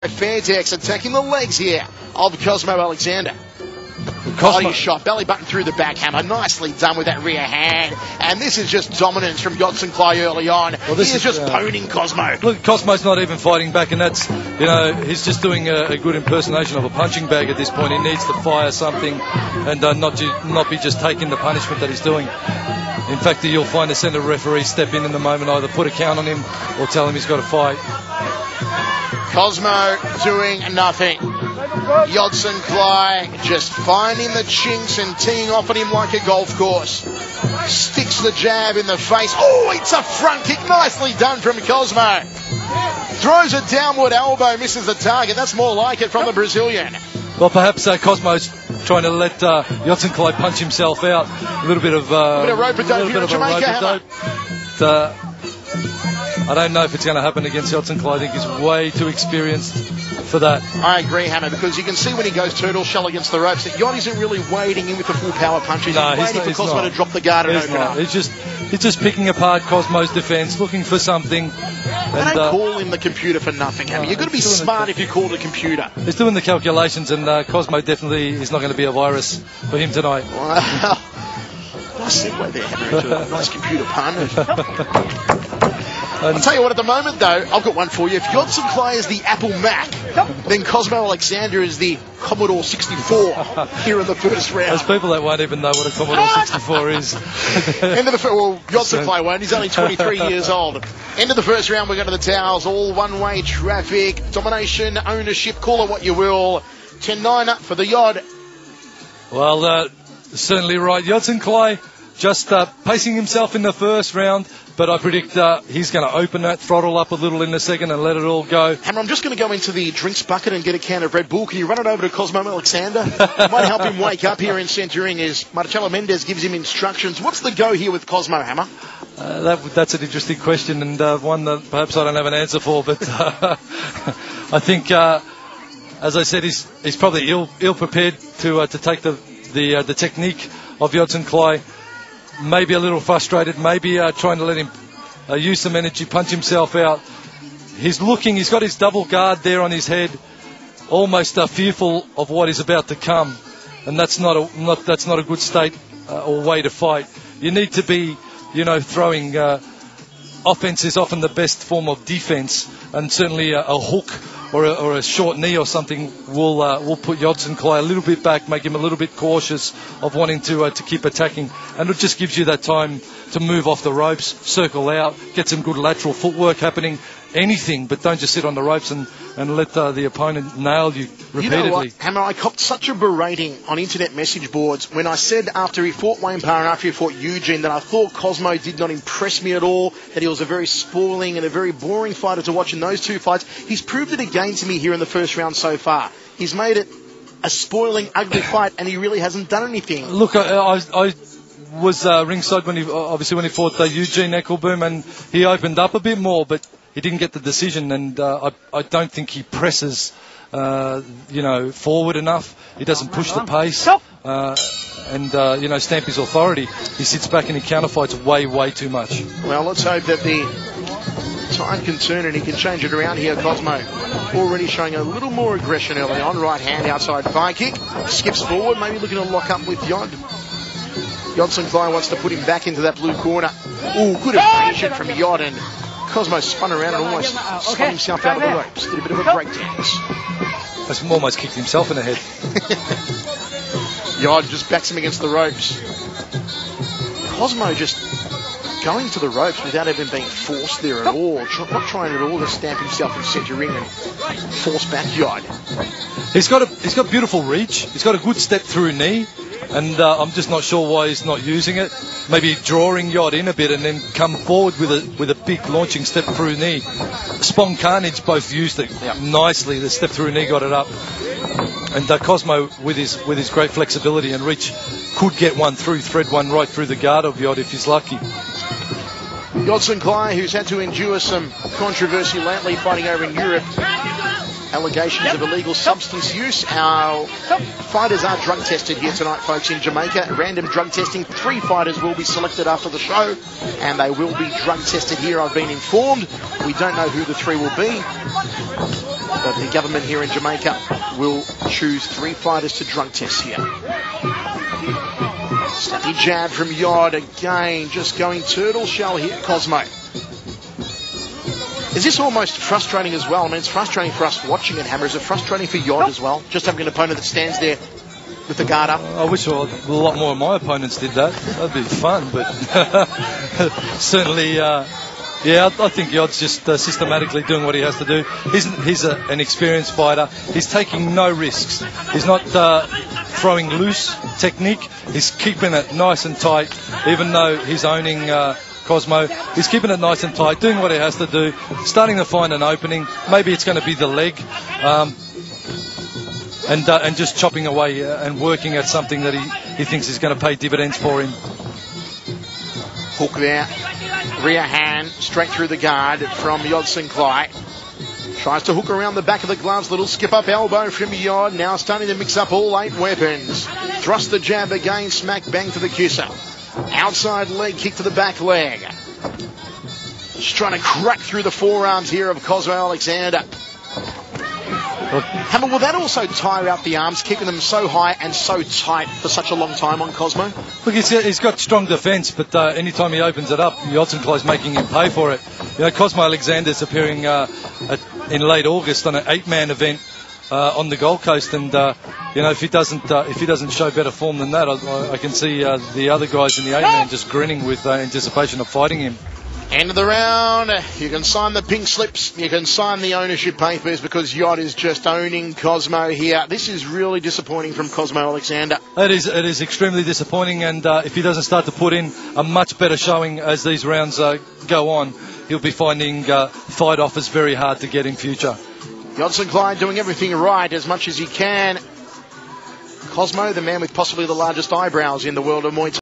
Fairtex attacking the legs here of Cosmo Alexander. Cosmo Body shot, belly button through the backhammer. Nicely done with that rear hand. And this is just dominance from Yodsaenklai early on. Well, this is just poning Cosmo. Look, Cosmo's not even fighting back, and that's, he's just doing a good impersonation of a punching bag at this point. He needs to fire something and not be just taking the punishment that he's doing. In fact, you'll find the centre referee step in the moment, either put a count on him or tell him he's got to fight. Cosmo doing nothing. Yodsaenklai just finding the chinks and teeing off at him like a golf course. Sticks the jab in the face. Oh, it's a front kick. Nicely done from Cosmo. Throws a downward elbow, misses the target. That's more like it from the Brazilian. Well, perhaps Cosmo's trying to let Yodsaenklai punch himself out. A little bit of rope-a-dope here in Jamaica. I don't know if it's going to happen against Yodsaenklai. I think he's way too experienced for that. I agree, Hammer, because you can see when he goes turtle shell against the ropes that Yod isn't really wading in with the full power punches. No, he's waiting for Cosmo to drop the guard and open up. He's just picking apart Cosmo's defence, looking for something. They don't call him the computer for nothing, Hammer. You've got to be smart if you call it a computer. He's doing the calculations, and Cosmo definitely is not going to be a virus for him tonight. Well, nice segue there, Hammer, into a nice computer pun. I'll tell you what, at the moment, though, I've got one for you. If Yodsaenklai is the Apple Mac, then Cosmo Alexander is the Commodore 64 here in the first round. There's people that won't even know what a Commodore 64 is. Yodsaenklai won't. He's only 23 years old. End of the first round, we're going to the towels. All one-way traffic, domination, ownership, call it what you will. 10-9 for the Yod. Well, certainly right. Yodsaenklai just pacing himself in the first round. But I predict he's going to open that throttle up a little in the second and let it all go. Hammer, I'm just going to go into the drinks bucket and get a can of Red Bull. Can you run it over to Cosmo Alexander? It might help him wake up here in centering as Marcelo Mendez gives him instructions. What's the go here with Cosmo, Hammer? That's an interesting question, and one that perhaps I don't have an answer for. But I think, as I said, he's probably ill prepared to take the technique of Yodsaenklai. Maybe a little frustrated, maybe trying to let him use some energy, punch himself out. He's got his double guard there on his head, almost fearful of what is about to come, and that's not a good state or way to fight. You need to be, throwing. Offense is often the best form of defense, and certainly a hook or a short knee or something will put Yodsaenklai a little bit back, make him a little bit cautious of wanting to keep attacking, and it just gives you that time to move off the ropes, circle out, get some good lateral footwork happening. Anything, but don't just sit on the ropes and let the opponent nail you repeatedly. You know what, Hammer, I copped such a berating on internet message boards when I said after he fought Wayne Parr and after he fought Eugene that I thought Cosmo did not impress me at all, that he was a very spoiling and a very boring fighter to watch in those two fights. He's proved it again to me here in the first round so far. He's made it a spoiling, ugly fight, and he really hasn't done anything. Look, I was ringside when he fought Eugene Eckelboom, and he opened up a bit more, but he didn't get the decision, and I don't think he presses, forward enough. He doesn't push the pace, and stamp his authority. He sits back and he counterfights way too much. Well, let's hope that the time can turn and he can change it around here. Cosmo already showing a little more aggression early on. Right hand outside fire kick, skips forward, maybe looking to lock up with Yod. Yodsaenklai wants to put him back into that blue corner. Ooh, good evasion from Yod, and Cosmo spun around and almost spun himself out of the ropes. Did a bit of a break dance. Almost kicked himself in the head. Yod just backs him against the ropes. Cosmo just going to the ropes without even being forced there at all. Not trying at all to stamp himself in centre ring and force back Yod. He's got beautiful reach. He's got a good step through knee. And I'm just not sure why he's not using it. Maybe drawing Yod in a bit and then come forward with a big launching step through knee. Spong Carnage both used it nicely. The step through knee got it up. And Cosmo, with his great flexibility and reach, could get one through, thread one right through the guard of Yod if he's lucky. Yodsaenklai, who's had to endure some controversy lately fighting over in Europe. Allegations of illegal substance use. Our fighters are drug tested here tonight, folks, in Jamaica. Random drug testing. 3 fighters will be selected after the show, and they will be drug tested here, I've been informed. We don't know who the 3 will be. But the government here in Jamaica will choose 3 fighters to drug test here. Snappy jab from Yod again, just going turtle shell here, Cosmo. Is this almost frustrating as well? I mean, it's frustrating for us watching it, Hammer. Is it frustrating for Yod as well? Just having an opponent that stands there with the guard up? I wish a lot more of my opponents did that. That'd be fun, but certainly, yeah, I think Yod's just systematically doing what he has to do. He's an experienced fighter. He's taking no risks. He's not throwing loose technique. He's keeping it nice and tight, even though he's owning Cosmo. He's keeping it nice and tight, doing what he has to do, starting to find an opening. Maybe it's going to be the leg, and just chopping away and working at something that he thinks is going to pay dividends for him. Hook there, rear hand, straight through the guard from Yodsaenklai. Tries to hook around the back of the gloves, little skip up elbow from Yod, now starting to mix up all 8 weapons. Thrust the jab again, smack bang to the kisser. Outside leg kick to the back leg. Just trying to crack through the forearms here of Cosmo Alexander. Hammer, will that also tire out the arms, keeping them so high and so tight for such a long time on Cosmo? Look, he's got strong defence, but anytime he opens it up, Yodsaenklai's making him pay for it. You know, Cosmo Alexander's appearing in late August on an 8-man event on the Gold Coast, and you know, if he doesn't show better form than that, I can see the other guys in the 8-man just grinning with anticipation of fighting him. End of the round. You can sign the pink slips. You can sign the ownership papers, because Yod is just owning Cosmo here. This is really disappointing from Cosmo Alexander. It is extremely disappointing, and if he doesn't start to put in a much better showing as these rounds go on, he'll be finding fight offers very hard to get in future. Yodsaenklai doing everything right as much as he can. Cosmo, the man with possibly the largest eyebrows in the world of Muay Thai.